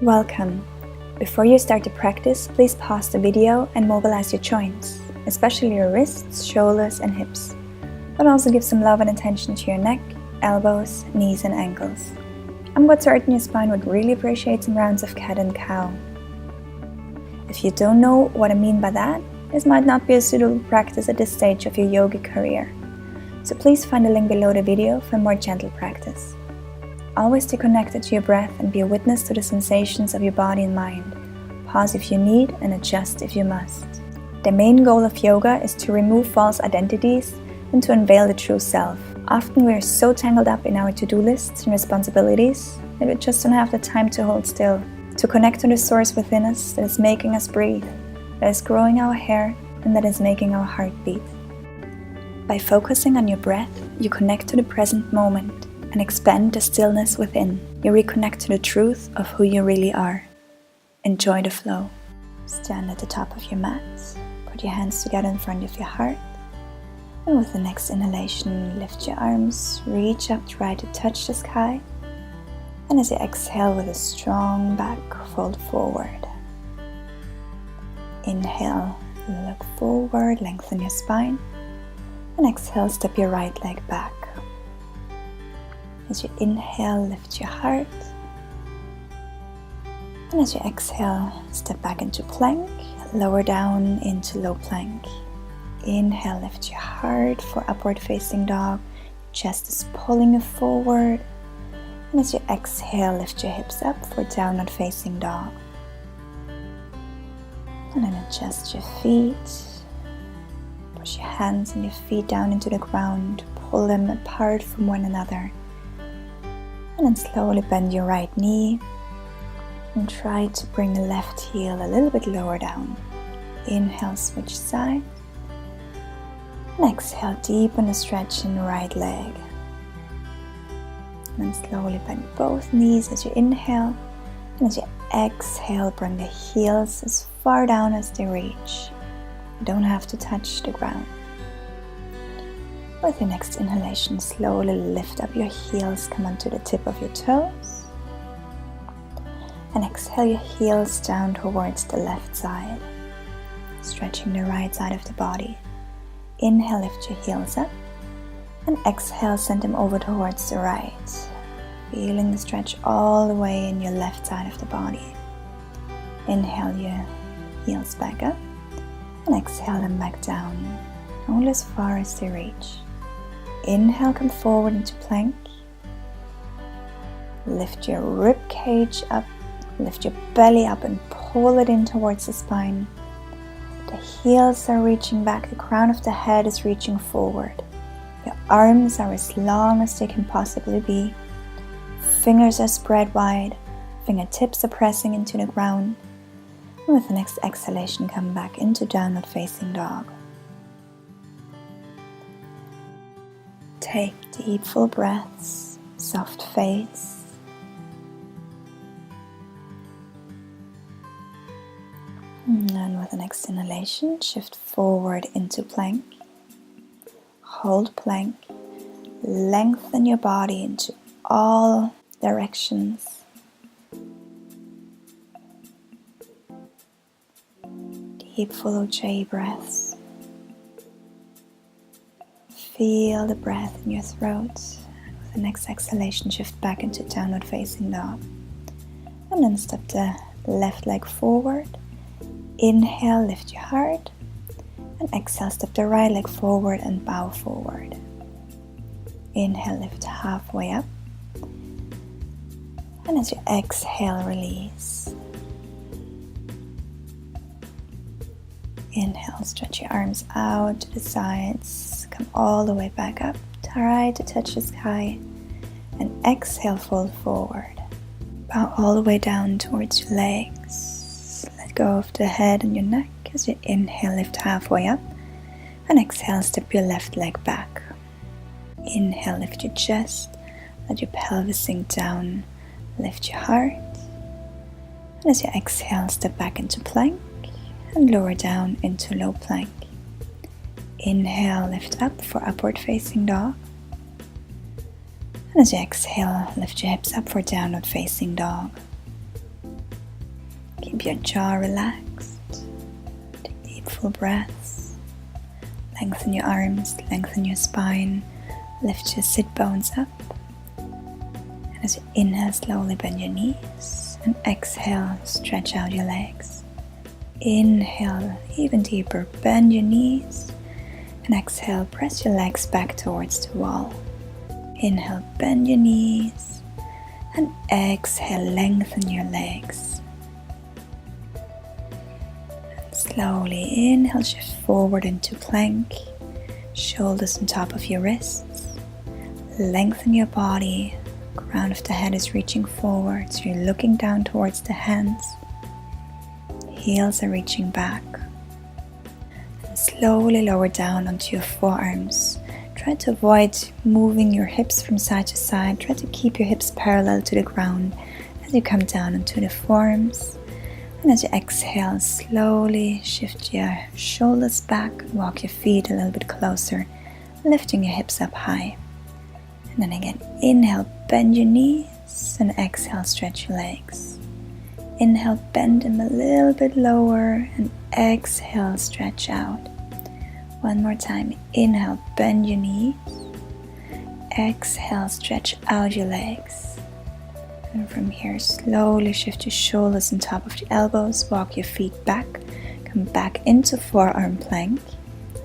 Welcome. Before you start the practice, please pause the video and mobilize your joints, especially your wrists, shoulders and hips. But also give some love and attention to your neck, elbows, knees and ankles. I'm quite certain your spine would really appreciate some rounds of cat and cow. If you don't know what I mean by that, this might not be a suitable practice at this stage of your yogic career. So please find the link below the video for more gentle practice. Always stay connected to your breath and be a witness to the sensations of your body and mind. Pause if you need and adjust if you must. The main goal of yoga is to remove false identities and to unveil the true self. Often we are so tangled up in our to-do lists and responsibilities that we just don't have the time to hold still, to connect to the source within us that is making us breathe, that is growing our hair, and that is making our heart beat. By focusing on your breath, you connect to the present moment and expand the stillness within. You reconnect to the truth of who you really are. Enjoy the flow. Stand at the top of your mat. Put your hands together in front of your heart. And with the next inhalation, lift your arms, reach up, try to touch the sky. And as you exhale with a strong back, fold forward. Inhale, look forward, lengthen your spine. And exhale, step your right leg back. As you inhale, lift your heart. And as you exhale, step back into plank, lower down into low plank. Inhale, lift your heart for upward facing dog. Chest is pulling you forward. And as you exhale, lift your hips up for downward facing dog. And then adjust your feet. Push your hands and your feet down into the ground. Pull them apart from one another. And then slowly bend your right knee and try to bring the left heel a little bit lower down. Inhale, switch side. And exhale, deepen the stretch in the right leg. And then slowly bend both knees as you inhale. And as you exhale, bring the heels as far down as they reach. You don't have to touch the ground. With your next inhalation, slowly lift up your heels, come onto the tip of your toes. And exhale your heels down towards the left side, stretching the right side of the body. Inhale, lift your heels up. And exhale, send them over towards the right. Feeling the stretch all the way in your left side of the body. Inhale your heels back up. And exhale them back down, only as far as they reach. Inhale, come forward into plank. Lift your rib cage up, lift your belly up and pull it in towards the spine. The heels are reaching back, the crown of the head is reaching forward. Your arms are as long as they can possibly be. Fingers are spread wide, fingertips are pressing into the ground. And with the next exhalation, come back into downward facing dog. Take deep full breaths, soft face. And with the next inhalation, shift forward into plank. Hold plank. Lengthen your body into all directions. Deep full Ujjayi breaths. Feel the breath in your throat. With the next exhalation, shift back into downward facing dog. And then step the left leg forward. Inhale, lift your heart. And exhale, step the right leg forward and bow forward. Inhale, lift halfway up. And as you exhale, release. Inhale, stretch your arms out to the sides. Come all the way back up. Try to touch the sky. And exhale, fold forward. Bow all the way down towards your legs. Let go of the head and your neck as you inhale, lift halfway up. And exhale, step your left leg back. Inhale, lift your chest. Let your pelvis sink down. Lift your heart. And as you exhale, step back into plank. And lower down into low plank. Inhale, lift up for upward facing dog. And as you exhale, lift your hips up for downward facing dog. Keep your jaw relaxed. Take deep full breaths. Lengthen your arms, lengthen your spine. Lift your sit bones up. And as you inhale, slowly bend your knees. And exhale, stretch out your legs. Inhale, even deeper, bend your knees. And exhale, press your legs back towards the wall. Inhale, bend your knees. And exhale, lengthen your legs. And slowly inhale, shift forward into plank. Shoulders on top of your wrists. Lengthen your body. Crown of the head is reaching forward, so you're looking down towards the hands. Heels are reaching back. And slowly lower down onto your forearms. Try to avoid moving your hips from side to side. Try to keep your hips parallel to the ground as you come down onto the forearms. And as you exhale, slowly shift your shoulders back. Walk your feet a little bit closer, lifting your hips up high. And then again, inhale, bend your knees, and exhale, stretch your legs. Inhale, bend them a little bit lower, and exhale, stretch out. One more time, inhale, bend your knees. Exhale, stretch out your legs. And from here, slowly shift your shoulders on top of the elbows, walk your feet back, come back into forearm plank,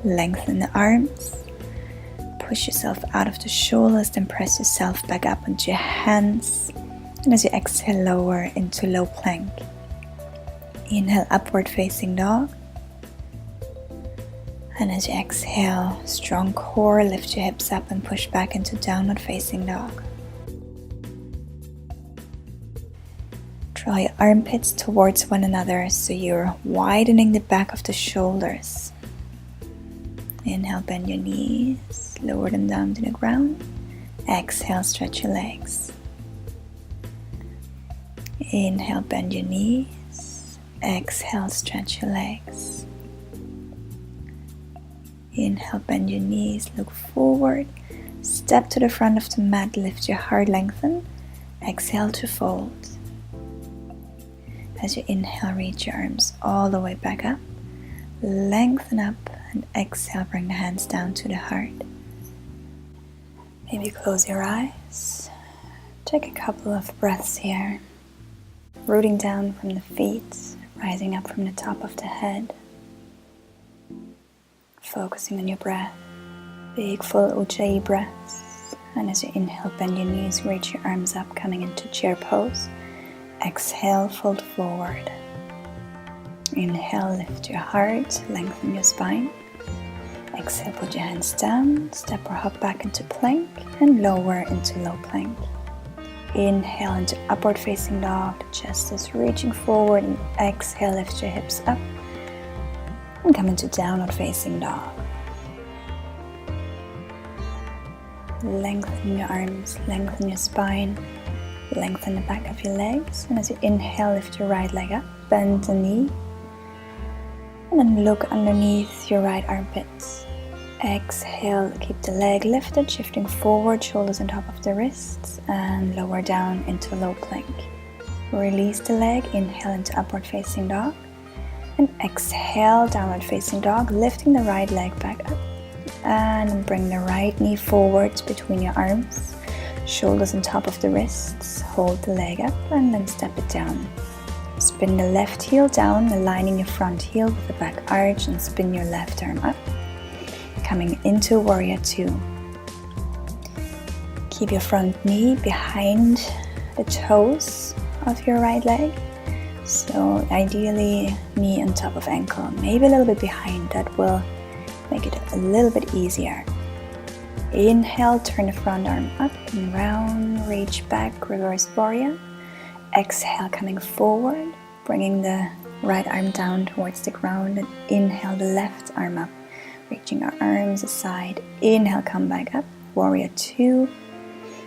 lengthen the arms, push yourself out of the shoulders, then press yourself back up onto your hands. And as you exhale, lower into low plank. Inhale, upward facing dog. And as you exhale, strong core, lift your hips up and push back into downward facing dog. Draw your armpits towards one another so you're widening the back of the shoulders. Inhale, bend your knees, lower them down to the ground. Exhale, stretch your legs. Inhale, bend your knees. Exhale, stretch your legs. Inhale, bend your knees, look forward. Step to the front of the mat, lift your heart, lengthen. Exhale to fold. As you inhale, reach your arms all the way back up. Lengthen up and exhale, bring the hands down to the heart. Maybe close your eyes. Take a couple of breaths here. Rooting down from the feet, rising up from the top of the head. Focusing on your breath. Big full Ujjayi breaths. And as you inhale, bend your knees, reach your arms up, coming into chair pose. Exhale, fold forward. Inhale, lift your heart, lengthen your spine. Exhale, put your hands down, step or hop back into plank and lower into low plank. Inhale into upward facing dog, the chest is reaching forward, and exhale, lift your hips up and come into downward facing dog. Lengthen your arms, lengthen your spine, lengthen the back of your legs, and as you inhale, lift your right leg up, bend the knee, and then look underneath your right armpits. Exhale, keep the leg lifted, shifting forward, shoulders on top of the wrists, and lower down into low plank. Release the leg, inhale into upward facing dog, and exhale, downward facing dog, lifting the right leg back up, and bring the right knee forward between your arms, shoulders on top of the wrists, hold the leg up, and then step it down. Spin the left heel down, aligning your front heel with the back arch, and spin your left arm up. Coming into Warrior 2. Keep your front knee behind the toes of your right leg. So ideally knee on top of ankle, maybe a little bit behind. That will make it a little bit easier. Inhale, turn the front arm up and round, reach back, reverse warrior. Exhale, coming forward, bringing the right arm down towards the ground, and inhale the left arm up. Reaching our arms aside. Inhale, come back up. Warrior 2.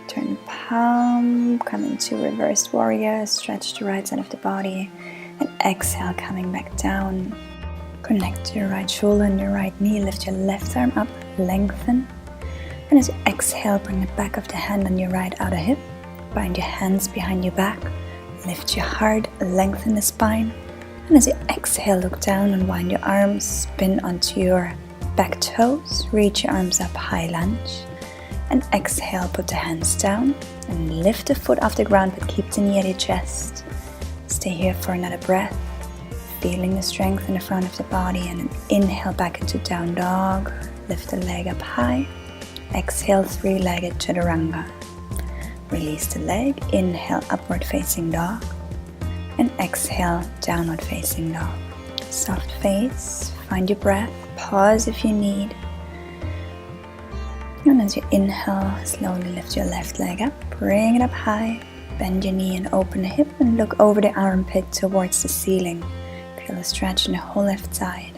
Turn palm, come into reversed warrior. Stretch the right side of the body. And exhale, coming back down. Connect to your right shoulder and your right knee. Lift your left arm up, lengthen. And as you exhale, bring the back of the hand on your right outer hip. Bind your hands behind your back. Lift your heart, lengthen the spine. And as you exhale, look down, unwind your arms, spin onto your back toes, reach your arms up, high lunge. And exhale, put the hands down and lift the foot off the ground, but keep the knee at your chest. Stay here for another breath, feeling the strength in the front of the body, and then inhale back into down dog. Lift the leg up high. Exhale, three-legged chaturanga. Release the leg, inhale, upward facing dog. And exhale, downward facing dog. Soft face, find your breath, pause if you need. And as you inhale, slowly lift your left leg up, bring it up high, bend your knee and open the hip and look over the armpit towards the ceiling. Feel a stretch in the whole left side.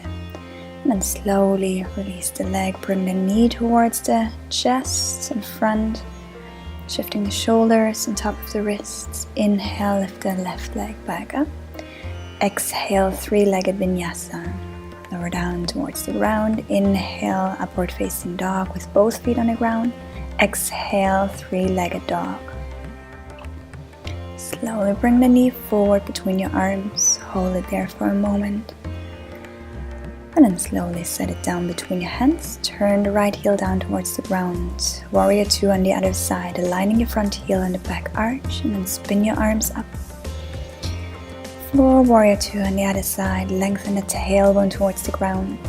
And then slowly release the leg, bring the knee towards the chest and front. Shifting the shoulders on top of the wrists. Inhale, lift the left leg back up. Exhale, three-legged vinyasa. Lower down towards the ground. Inhale, upward facing dog with both feet on the ground. Exhale, three-legged dog. Slowly bring the knee forward between your arms. Hold it there for a moment. And then slowly set it down between your hands. Turn the right heel down towards the ground. Warrior 2 on the other side, aligning your front heel and the back arch. And then spin your arms up. Floor, warrior 2 on the other side. Lengthen the tailbone towards the ground.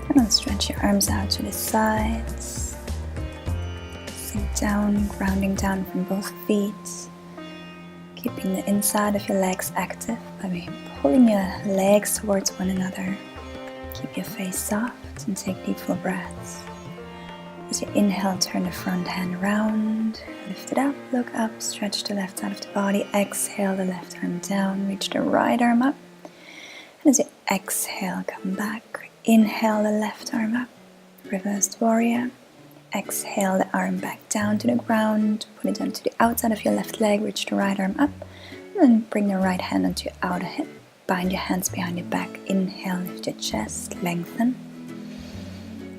And then stretch your arms out to the sides. Sink down, grounding down from both feet. Keeping the inside of your legs active by pulling your legs towards one another. Keep your face soft and take deep full breaths. As you inhale, turn the front hand around. Lift it up, look up, stretch the left side of the body. Exhale, the left arm down, reach the right arm up. And as you exhale, come back. Inhale, the left arm up. Reversed warrior. Exhale the arm back down to the ground, put it onto the outside of your left leg, reach the right arm up, and then bring the right hand onto your outer hip. Bind your hands behind your back, inhale, lift your chest, lengthen.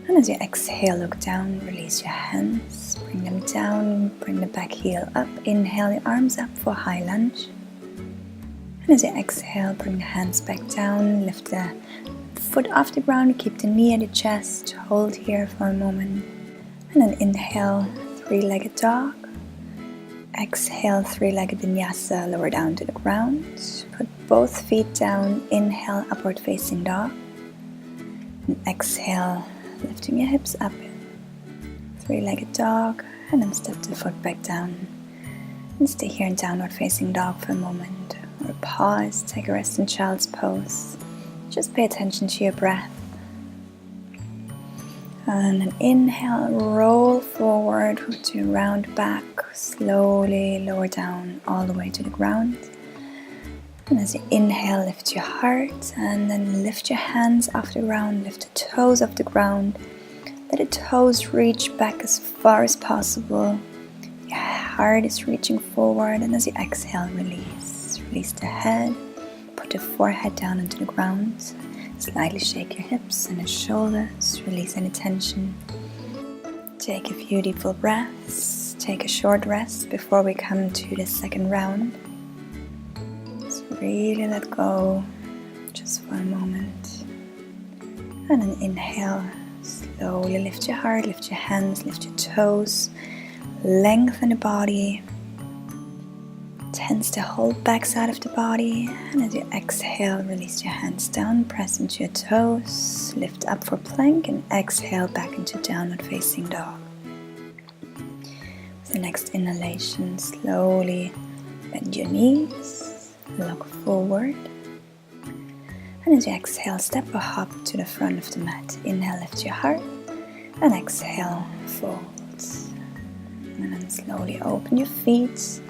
And as you exhale, look down, release your hands, bring them down, bring the back heel up, inhale your arms up for high lunge. And as you exhale, bring the hands back down, lift the foot off the ground, keep the knee at the chest, hold here for a moment. And then inhale, three-legged dog. Exhale, three-legged vinyasa, lower down to the ground. Put both feet down, inhale, upward facing dog. And exhale, lifting your hips up. Three-legged dog, and then step the foot back down. And stay here in downward facing dog for a moment. Or pause, take a rest in child's pose. Just pay attention to your breath. And then inhale, roll forward to round back, slowly lower down all the way to the ground. And as you inhale, lift your heart and then lift your hands off the ground, lift the toes off the ground. Let the toes reach back as far as possible. Your heart is reaching forward, and as you exhale, release. Release the head, put the forehead down onto the ground. Slightly shake your hips and the shoulders, release any tension. Take a few deep full breaths, take a short rest before we come to the second round. So really let go just for a moment. And then inhale, slowly lift your heart, lift your hands, lift your toes, lengthen the body. Tense the whole back side of the body, and as you exhale, release your hands down, press into your toes, lift up for plank, and exhale back into downward facing dog. With the next inhalation, slowly bend your knees, look forward, and as you exhale, step or hop to the front of the mat. Inhale, lift your heart, and exhale, fold. And then slowly open your feet.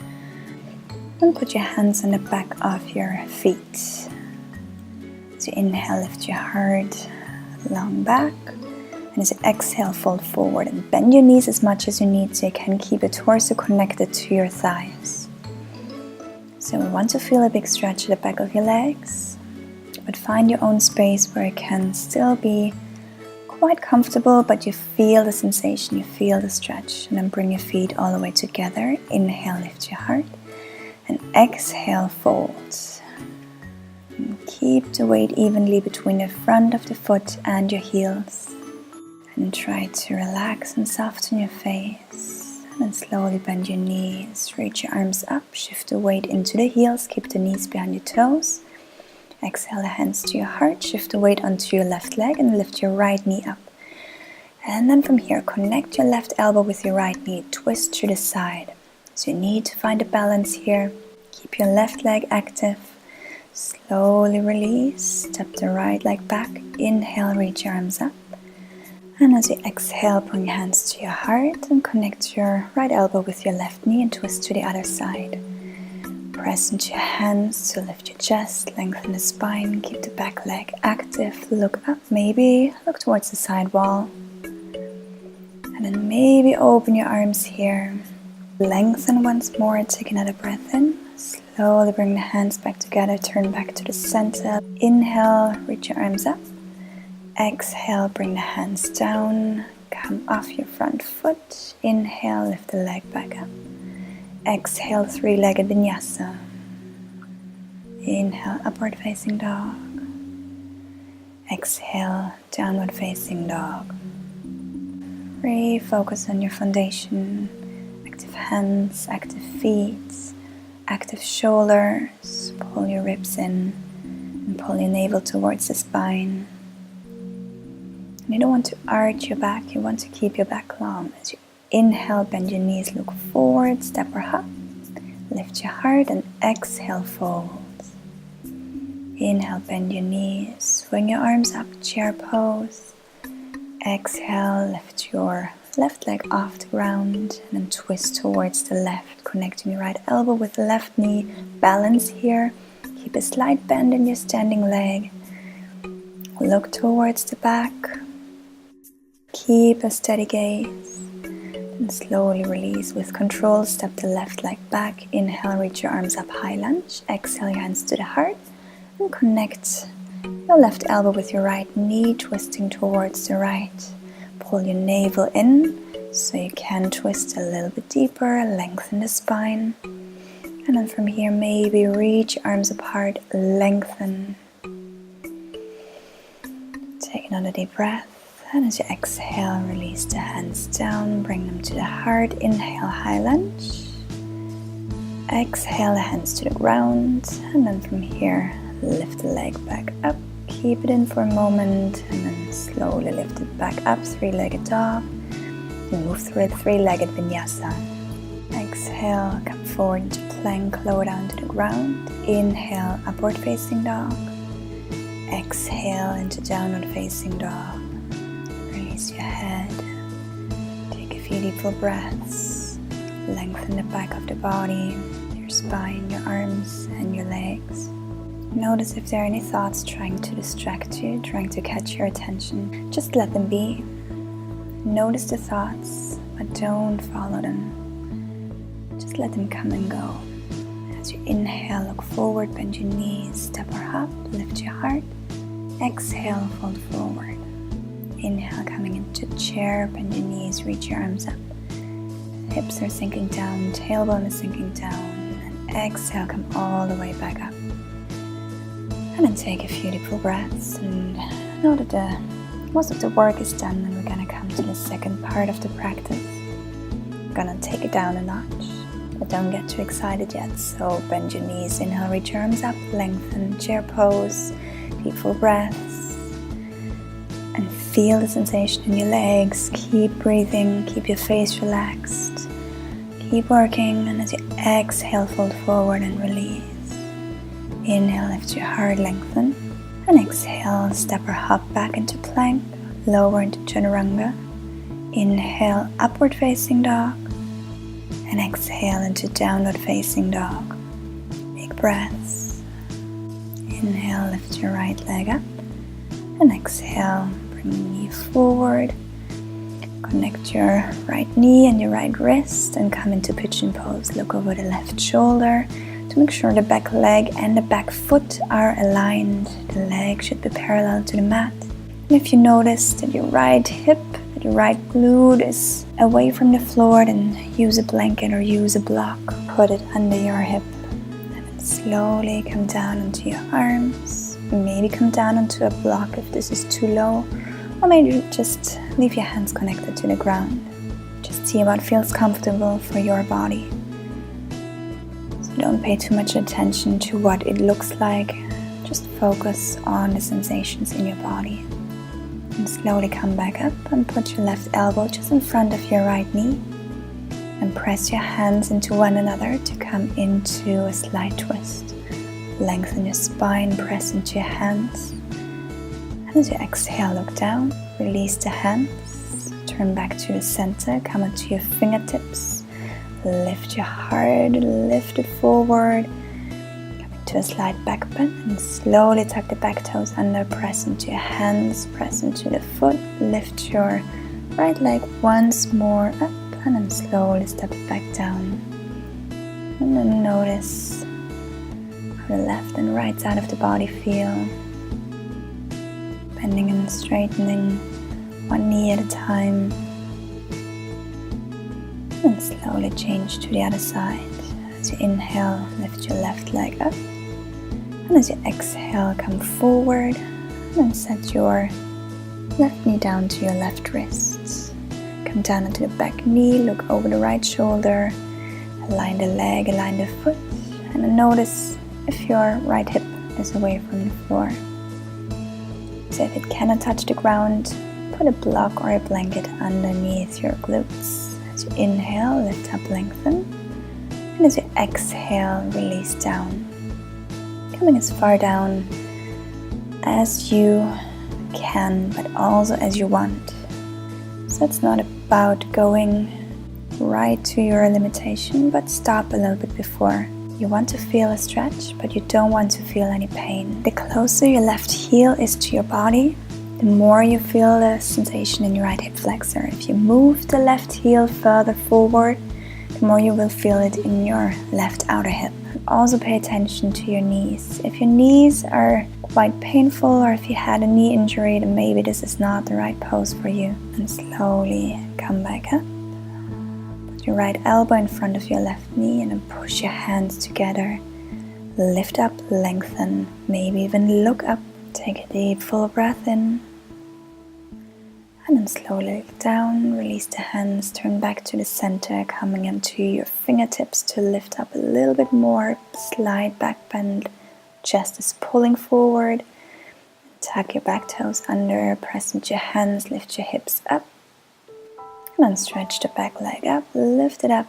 And put your hands on the back of your feet. As you inhale, lift your heart long back. And as you exhale, fold forward and bend your knees as much as you need so you can keep the torso connected to your thighs. So we want to feel a big stretch at the back of your legs, but find your own space where it can still be quite comfortable, but you feel the sensation, you feel the stretch. And then bring your feet all the way together. Inhale, lift your heart. And exhale, fold. Keep the weight evenly between the front of the foot and your heels. And try to relax and soften your face. And then slowly bend your knees, reach your arms up, shift the weight into the heels, keep the knees behind your toes. Exhale the hands to your heart, shift the weight onto your left leg and lift your right knee up. And then from here, connect your left elbow with your right knee, twist to the side. So you need to find a balance here. Keep your left leg active. Slowly release, step the right leg back. Inhale, reach your arms up. And as you exhale, bring your hands to your heart and connect your right elbow with your left knee and twist to the other side. Press into your hands to lift your chest, lengthen the spine, keep the back leg active. Look up, maybe look towards the side wall. And then maybe open your arms here. Lengthen once more, take another breath in. Slowly bring the hands back together, turn back to the center. Inhale, reach your arms up. Exhale, bring the hands down, come off your front foot. Inhale, lift the leg back up. Exhale, three-legged vinyasa. Inhale, upward facing dog. Exhale, downward facing dog. Refocus on your foundation. Active hands, active feet, active shoulders. Pull your ribs in and pull your navel towards the spine. And you don't want to arch your back, you want to keep your back long. As you inhale, bend your knees, look forward, step or hop. Lift your heart and exhale, fold. Inhale, bend your knees, swing your arms up, chair pose. Exhale, lift your left leg off the ground and then twist towards the left, connecting your right elbow with the left knee. Balance here. Keep a slight bend in your standing leg. Look towards the back. Keep a steady gaze. And slowly release with control. Step the left leg back. Inhale, reach your arms up, high lunge. Exhale, your hands to the heart. And connect your left elbow with your right knee, twisting towards the right. Pull your navel in so you can twist a little bit deeper, lengthen the spine. And then from here, maybe reach arms apart, lengthen. Take another deep breath. And as you exhale, release the hands down, bring them to the heart. Inhale, high lunge. Exhale, the hands to the ground. And then from here, lift the leg back up. Keep it in for a moment and then slowly lift it back up, three-legged dog. You move through a three-legged vinyasa. Exhale, come forward into plank, lower down to the ground. Inhale, upward facing dog. Exhale into downward facing dog. Release your head. Take a few deep full breaths. Lengthen the back of the body, your spine, your arms and your legs. Notice if there are any thoughts trying to distract you, trying to catch your attention. Just let them be. Notice the thoughts, but don't follow them. Just let them come and go. As you inhale, look forward, bend your knees, step or hop, lift your heart. Exhale, fold forward. Inhale, coming into chair, bend your knees, reach your arms up. Hips are sinking down, tailbone is sinking down. And exhale, come all the way back up. And then take a few deep full breaths and know that most of the work is done and we're gonna come to the second part of the practice. We're gonna take it down a notch, but don't get too excited yet. So bend your knees, inhale, reach your arms up, lengthen, chair pose, deep full breaths. And feel the sensation in your legs. Keep breathing, keep your face relaxed. Keep working, and as you exhale, fold forward and release. Inhale, lift your heart, lengthen. And exhale, step or hop back into plank, lower into chaturanga. Inhale, upward facing dog. And exhale into downward facing dog. Big breaths. Inhale, lift your right leg up. And exhale, bring the knee forward. Connect your right knee and your right wrist and come into pigeon pose. Look over the left shoulder. To make sure the back leg and the back foot are aligned. The leg should be parallel to the mat. And if you notice that your right hip, that your right glute is away from the floor, then use a blanket or use a block. Put it under your hip. And then slowly come down onto your arms. maybe come down onto a block if this is too low, or maybe just leave your hands connected to the ground. Just see what feels comfortable for your body. So don't pay too much attention to what it looks like. Just focus on the sensations in your body. And slowly come back up and put your left elbow just in front of your right knee. And press your hands into one another to come into a slight twist. Lengthen your spine, press into your hands. And as you exhale, look down, release the hands. Turn back to the center, come onto your fingertips. Lift your heart, lift it forward. Come into a slight back bend and slowly tuck the back toes under. Press into your hands, press into the foot. Lift your right leg once more up. And then slowly step it back down. And then notice how the left and right side of the body feel. Bending and straightening one knee at a time. And slowly change to the other side. As you inhale, lift your left leg up. And as you exhale, come forward. And set your left knee down to your left wrist. Come down onto the back knee, look over the right shoulder, align the leg, align the foot, and then notice if your right hip is away from the floor. So if it cannot touch the ground, put a block or a blanket underneath your glutes. As you inhale, lift up, lengthen, and as you exhale, release down. Coming as far down as you can, but also as you want. So it's not about going right to your limitation, but stop a little bit before. You want to feel a stretch, but you don't want to feel any pain. The closer your left heel is to your body, the more you feel the sensation in your right hip flexor. If you move the left heel further forward, the more you will feel it in your left outer hip. Also pay attention to your knees. If your knees are quite painful, or if you had a knee injury, then maybe this is not the right pose for you. And slowly come back up. Put your right elbow in front of your left knee and then push your hands together. Lift up, lengthen, maybe even look up. Take a deep full breath in. And then slowly look down, release the hands, turn back to the center, coming into your fingertips to lift up a little bit more. Slight back bend, chest is pulling forward. Tuck your back toes under, press into your hands, lift your hips up. And then stretch the back leg up, lift it up,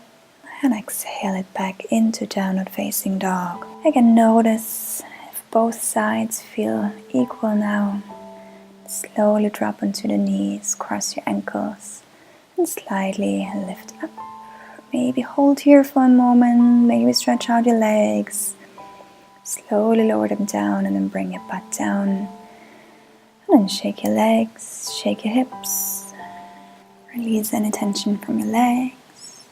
and exhale it back into downward facing dog. Again, notice if both sides feel equal now. Slowly drop onto the knees, cross your ankles, and slightly lift up. Maybe hold here for a moment, maybe stretch out your legs. Slowly lower them down and then bring your butt down. And then shake your legs, shake your hips. Release any tension from your legs.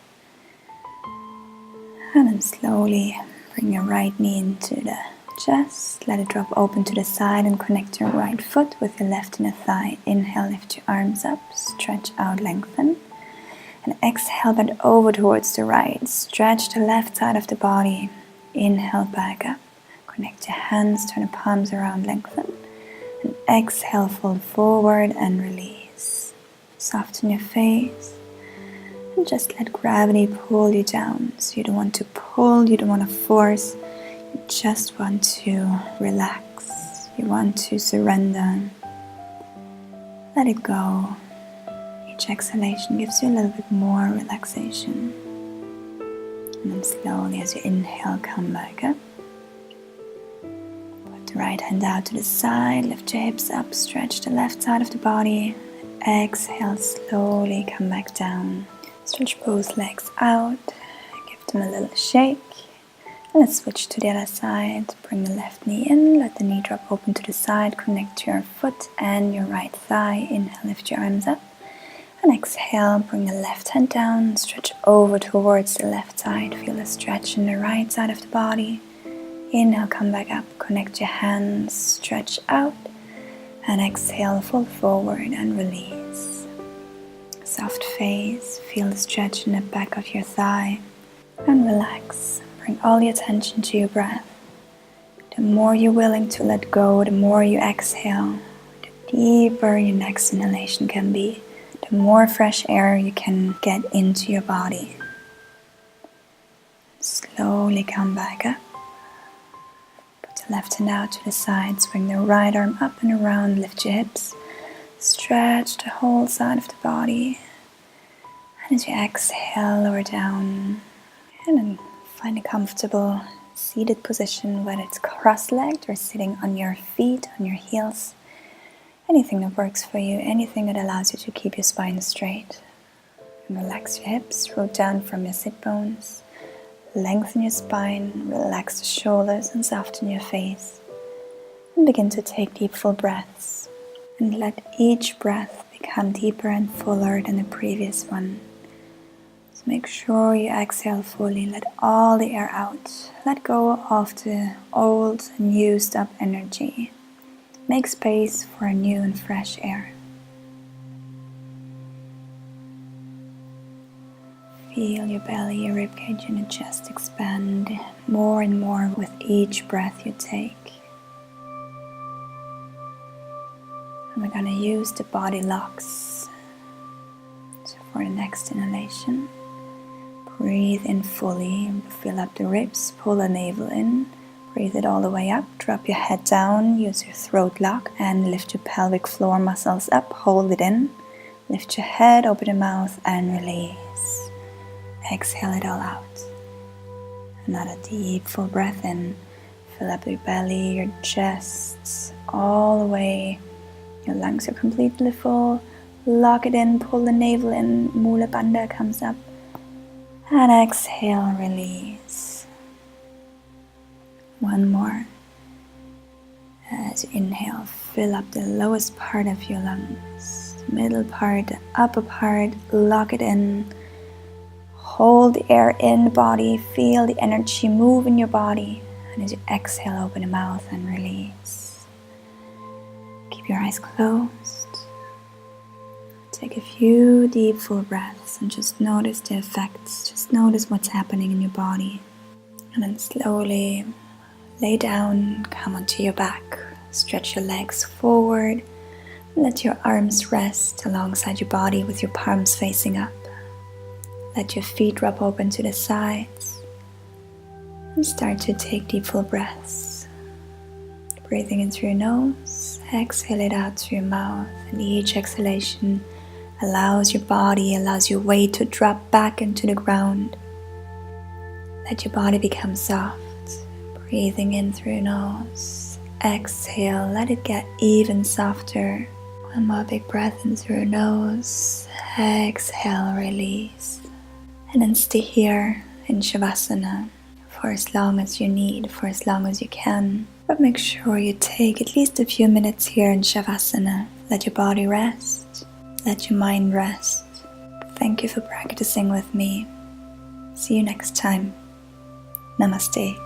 And then slowly bring your right knee into the chest, let it drop open to the side and connect your right foot with your left inner thigh. Inhale, lift your arms up, stretch out, lengthen. And exhale, bend over towards the right. Stretch the left side of the body. Inhale, back up. Connect your hands, turn the palms around, lengthen. And exhale, fold forward and release. Soften your face. And just let gravity pull you down. So you don't want to pull, you don't want to force. You just want to relax. You want to surrender. Let it go. Each exhalation gives you a little bit more relaxation. And then slowly as you inhale, come back up. Put the right hand out to the side, lift your hips up, stretch the left side of the body. Exhale, slowly come back down. Stretch both legs out, give them a little shake. Let's switch to the other side. Bring the left knee in, let the knee drop open to the side, connect your foot and your right thigh. Inhale, lift your arms up. And exhale, bring the left hand down, stretch over towards the left side. Feel a stretch in the right side of the body. Inhale, come back up, connect your hands, stretch out. And exhale, fold forward and release. Soft face, feel the stretch in the back of your thigh. And relax. Bring all the attention to your breath. The more you're willing to let go, the more you exhale, the deeper your next inhalation can be, the more fresh air you can get into your body. Slowly come back up. Put the left hand out to the sides, bring the right arm up and around, lift your hips, stretch the whole side of the body. And as you exhale, lower down, and then find a comfortable seated position, whether it's cross-legged or sitting on your feet, on your heels. Anything that works for you, anything that allows you to keep your spine straight. And relax your hips, root down from your sit bones. Lengthen your spine, relax the shoulders and soften your face. And begin to take deep full breaths. And let each breath become deeper and fuller than the previous one. Make sure you exhale fully, let all the air out. Let go of the old and used up energy. Make space for a new and fresh air. Feel your belly, your ribcage and your chest expand more and more with each breath you take. And we're going to use the body locks. So for the next inhalation, breathe in fully, fill up the ribs, pull the navel in, breathe it all the way up, drop your head down, use your throat lock and lift your pelvic floor muscles up, hold it in, lift your head, open the mouth and release. Exhale it all out. Another deep full breath in, fill up your belly, your chest, all the way, your lungs are completely full, lock it in, pull the navel in, Mula Bandha comes up. And exhale, release. One more. As you inhale, fill up the lowest part of your lungs, middle part, the upper part, lock it in. Hold the air in the body, feel the energy move in your body. And as you exhale, open the mouth and release. Keep your eyes closed. Take a few deep full breaths and just notice the effects. Just notice what's happening in your body. And then slowly lay down, come onto your back. Stretch your legs forward. Let your arms rest alongside your body with your palms facing up. Let your feet drop open to the sides. And start to take deep full breaths. Breathing in through your nose, exhale it out through your mouth. And each exhalation allows your body, allows your weight to drop back into the ground. Let your body become soft. Breathing in through your nose. Exhale, let it get even softer. One more big breath in through your nose. Exhale, release. And then stay here in Savasana for as long as you need, for as long as you can. But make sure you take at least a few minutes here in Savasana. Let your body rest. Let your mind rest. Thank you for practicing with me. See you next time. Namaste.